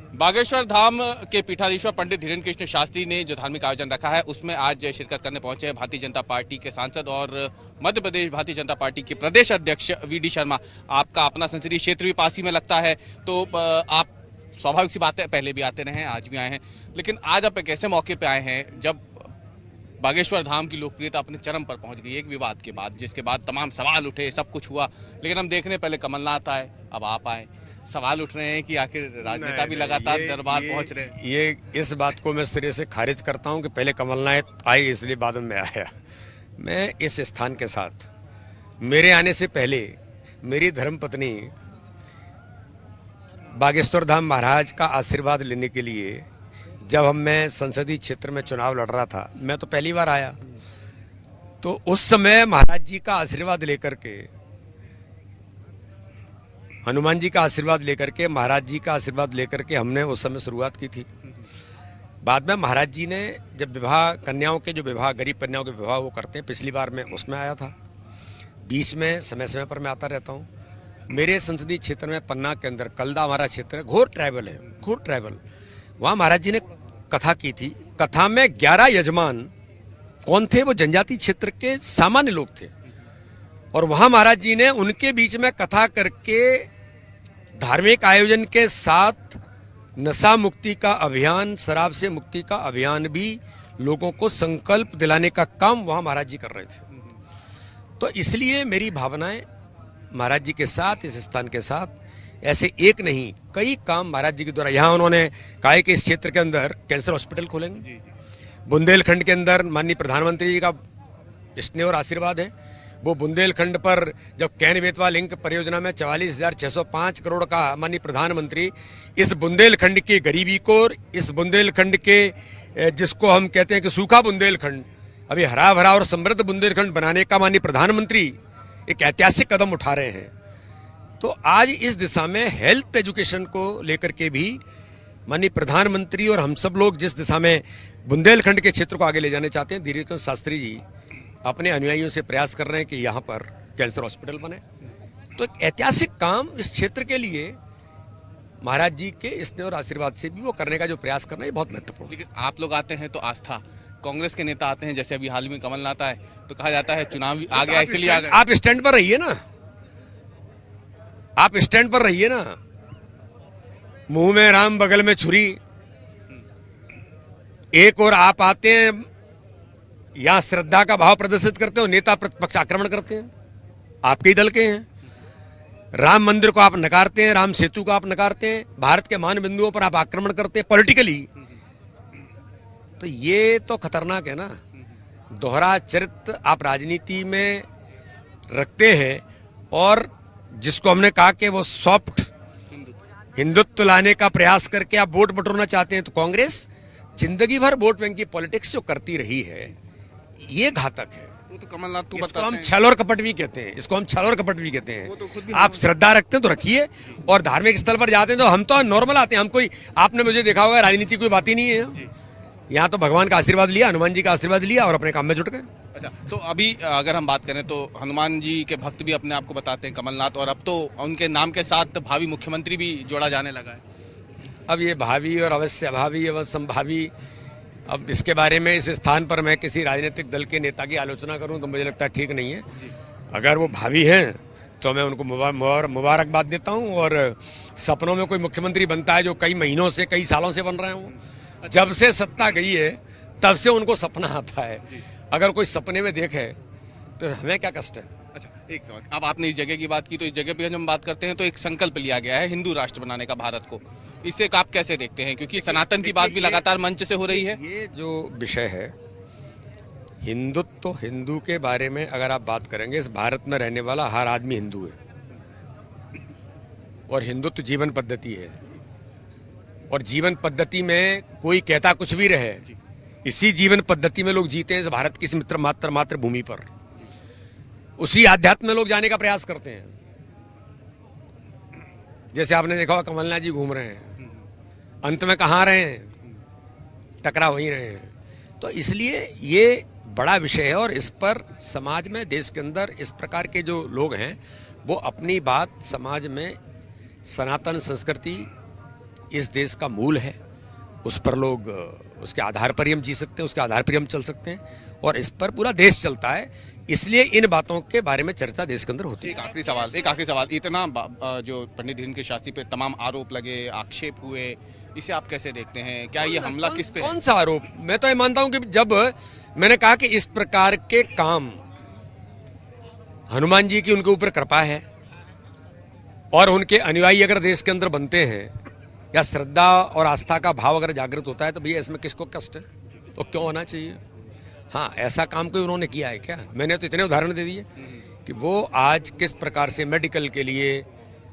बागेश्वर धाम के पीठाधीश्वर पंडित धीरेन्द्र कृष्ण शास्त्री ने जो धार्मिक आयोजन रखा है उसमें आज शिरकत करने पहुंचे हैं भारतीय जनता पार्टी के सांसद और मध्य प्रदेश भारतीय जनता पार्टी के प्रदेश अध्यक्ष वीडी शर्मा। आपका अपना संसदीय क्षेत्र भी पास ही में लगता है, तो आप स्वाभाविक सी बात है पहले भी आते रहे हैं, आज भी आए हैं, लेकिन आज आप एक ऐसे मौके पे आए हैं जब बागेश्वर धाम की लोकप्रियता अपने चरम पर पहुंच गई एक विवाद के बाद, जिसके बाद तमाम सवाल उठे, सब कुछ हुआ, लेकिन हम देख रहे हैं पहले कमलनाथ आए, अब आप आए, सवाल उठ रहे हैं कि आखिर राजनेता भी लगातार दरबार पहुंच रहे हैं। ये इस बात को मैं सिरे से खारिज करता हूं कि पहले कमलनाथ आए इसलिए बाद में आया। मैं इस स्थान के साथ मेरे आने से पहले मेरी धर्मपत्नी बागेश्वर धाम महाराज का आशीर्वाद लेने के लिए जब मैं संसदीय क्षेत्र में चुनाव लड़ रहा था, मैं तो पहली बार आया, तो उस समय महाराज जी का आशीर्वाद लेकर के, हनुमान जी का आशीर्वाद लेकर के, महाराज जी का आशीर्वाद लेकर के हमने उस समय शुरुआत की थी। बाद में महाराज जी ने जब विवाह, कन्याओं के जो विवाह, गरीब कन्याओं के विवाह वो करते हैं, पिछली बार मैं उसमें आया था। बीच में समय समय पर मैं आता रहता हूँ। मेरे संसदीय क्षेत्र में पन्ना के अंदर कलदा हमारा क्षेत्र है, घोर ट्राइबल है, घोर ट्राइबल। वहां महाराज जी ने कथा की थी। कथा में 11 यजमान कौन थे? वो जनजाति क्षेत्र के सामान्य लोग थे, और वहां महाराज जी ने उनके बीच में कथा करके धार्मिक आयोजन के साथ नशा मुक्ति का अभियान, शराब से मुक्ति का अभियान भी लोगों को संकल्प दिलाने का काम वहां महाराज जी कर रहे थे। तो इसलिए मेरी भावनाएं महाराज जी के साथ, इस स्थान के साथ, ऐसे एक नहीं कई काम महाराज जी के द्वारा, यहां उन्होंने कहा है कि इस क्षेत्र के अंदर कैंसर हॉस्पिटल खोलेंगे। बुंदेलखंड के अंदर माननीय प्रधानमंत्री जी का स्नेह और आशीर्वाद है। वो बुंदेलखंड पर जब कैन बेतवा लिंक परियोजना में 44,605 करोड़ का माननीय प्रधानमंत्री इस बुंदेलखंड की गरीबी को, इस बुंदेलखंड के जिसको हम कहते हैं कि सूखा बुंदेलखंड, अभी हरा भरा और समृद्ध बुंदेलखंड बनाने का माननीय प्रधानमंत्री एक ऐतिहासिक कदम उठा रहे हैं। तो आज इस दिशा में हेल्थ एजुकेशन को लेकर के भी माननीय प्रधानमंत्री और हम सब लोग जिस दिशा में बुंदेलखंड के क्षेत्र को आगे ले जाने चाहते हैं, धीरेन्द्र शास्त्री जी अपने अनुयायियों से प्रयास कर रहे हैं कि यहां पर कैंसर हॉस्पिटल बने। तो एक ऐतिहासिक काम इस क्षेत्र के लिए महाराज जी के स्नेह और आशीर्वाद से भी वो करने का जो प्रयास करना है बहुत महत्वपूर्ण। लेकिन आप लोग आते हैं तो आस्था, कांग्रेस के नेता आते हैं, जैसे अभी हाल में कमलनाथ आए तो कहा जाता है चुनाव आ गया इसलिए आ गया। आप स्टैंड पर रहिए ना, आप स्टैंड पर रहिए ना। मुंह में राम बगल में छुरी, एक और आप आते हैं यहां श्रद्धा का भाव प्रदर्शित करते हो, नेता प्रतिपक्ष आक्रमण करते हैं, आपके ही दल के हैं। राम मंदिर को आप नकारते हैं, राम सेतु को आप नकारते हैं, भारत के मान बिंदुओं पर आप आक्रमण करते हैं पॉलिटिकली। तो ये तो खतरनाक है ना। दोहरा चरित्र आप राजनीति में रखते हैं, और जिसको हमने कहा कि वो सॉफ्ट हिंदुत्व लाने का प्रयास करके आप वोट बटोरना चाहते हैं। तो कांग्रेस जिंदगी भर वोट बैंक की पॉलिटिक्स जो करती रही है, ये घातक है। वो तो कमलनाथ तो इसको हम छल और कपट भी कहते हैं, इसको हम छल और कपट भी कहते हैं। तो आप श्रद्धा रखते हैं तो रखिए, और धार्मिक स्थल पर जाते हैं तो हम तो नॉर्मल आते हैं। हम कोई, आपने मुझे देखा होगा, राजनीति कोई बात ही नहीं है। यहाँ तो भगवान का आशीर्वाद लिया, हनुमान जी का आशीर्वाद लिया और अपने काम में जुट गए। अच्छा, तो अभी अगर हम बात करें तो हनुमान जी के भक्त भी अपने आप को बताते हैं कमलनाथ, और अब तो उनके नाम के साथ भावी मुख्यमंत्री भी जोड़ा जाने लगा है। अब ये भावी और अवश्य भावी अवश्य संभावी, अब इसके बारे में इस स्थान पर मैं किसी राजनीतिक दल के नेता की आलोचना करूं तो मुझे लगता है ठीक नहीं है। अगर वो भावी हैं तो मैं उनको मुबारकबाद देता हूं, और सपनों में कोई मुख्यमंत्री बनता है जो कई महीनों से, कई सालों से बन रहे हों, जब से सत्ता गई है तब से उनको सपना आता है। अगर कोई सपने में देखे तो हमें क्या कष्ट है। अच्छा, एक सवाल, अब आपने इस जगह की बात की, तो इस जगह पे जब हम बात करते हैं तो एक संकल्प लिया गया है हिंदू राष्ट्र बनाने का भारत को, इसे आप कैसे देखते हैं? क्योंकि सनातन की बात भी लगातार मंच से हो रही है। ये जो विषय है हिंदुत्व, तो हिंदू के बारे में अगर आप बात करेंगे, इस भारत में रहने वाला हर आदमी हिंदू है, और हिंदुत्व जीवन पद्धति है, और जीवन पद्धति में कोई कहता कुछ भी रहे, इसी जीवन पद्धति में लोग जीते हैं इस भारत की इस मात्र भूमि पर। उसी आध्यात्म में लोग जाने का प्रयास करते हैं। जैसे आपने देखा होगा कमलनाथ जी घूम रहे हैं, अंत में कहाँ रहे हैं? टकरा वहीं रहे हैं। तो इसलिए ये बड़ा विषय है, और इस पर समाज में, देश के अंदर इस प्रकार के जो लोग हैं वो अपनी बात समाज में सनातन संस्कृति इस देश का मूल है, उस पर लोग उसके आधार पर ही हम जी सकते हैं, उसके आधार पर ही हम चल सकते हैं और इस पर पूरा देश चलता है। इसलिए इन बातों के बारे में चर्चा देश के अंदर होती है। एक आखिरी सवाल, इतना जो पंडित धीरेन्द्र शास्त्री पे तमाम आरोप लगे, आक्षेप हुए, इसे आप कैसे देखते हैं? क्या ये हमला किस पे है? कौन सा आरोप? मैं तो ये मानता हूं कि जब मैंने कहा कि इस प्रकार के काम, हनुमान जी की उनके ऊपर कृपा है और उनके अनुयायी अगर देश के अंदर बनते हैं या श्रद्धा और आस्था का भाव अगर जागृत होता है तो भैया इसमें किसको कष्ट है? तो क्यों होना चाहिए? हाँ, ऐसा काम कोई उन्होंने किया है क्या? मैंने तो इतने उदाहरण दे दिए कि वो आज किस प्रकार से मेडिकल के लिए,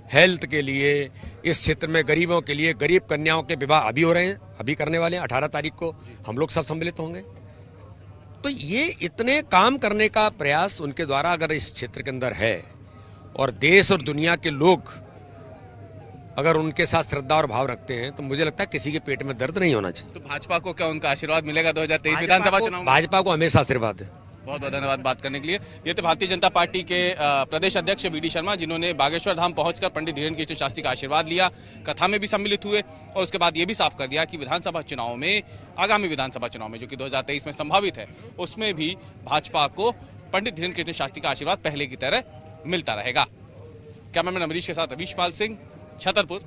हेल्थ के लिए, इस क्षेत्र में गरीबों के लिए, गरीब कन्याओं के विवाह अभी हो रहे हैं, अभी करने वाले हैं, 18 तारीख को हम लोग सब सम्मिलित होंगे। तो ये इतने काम करने का प्रयास उनके द्वारा अगर इस क्षेत्र के अंदर है और देश और दुनिया के लोग अगर उनके साथ श्रद्धा और भाव रखते हैं तो मुझे लगता है किसी के पेट में दर्द नहीं होना चाहिए। तो भाजपा को क्या उनका आशीर्वाद मिलेगा 2023 विधानसभा चुनाव में? भाजपा को हमेशा आशीर्वाद है। बहुत बहुत धन्यवाद बात करने के लिए। ये तो भारतीय जनता पार्टी के प्रदेश अध्यक्ष वी डी शर्मा, जिन्होंने बागेश्वर धाम पहुंचकर पंडित धीरेन्द्र कृष्ण शास्त्री का आशीर्वाद लिया, कथा में भी सम्मिलित हुए और उसके बाद ये भी साफ कर दिया कि विधानसभा चुनाव में, आगामी विधानसभा चुनाव में जो कि 2023 में संभावित है, उसमें भी भाजपा को पंडित धीरेन्द्र कृष्ण शास्त्री का आशीर्वाद पहले की तरह मिलता रहेगा। कैमरामैन अमरीश के साथ अवीश पाल सिंह, छतरपुर।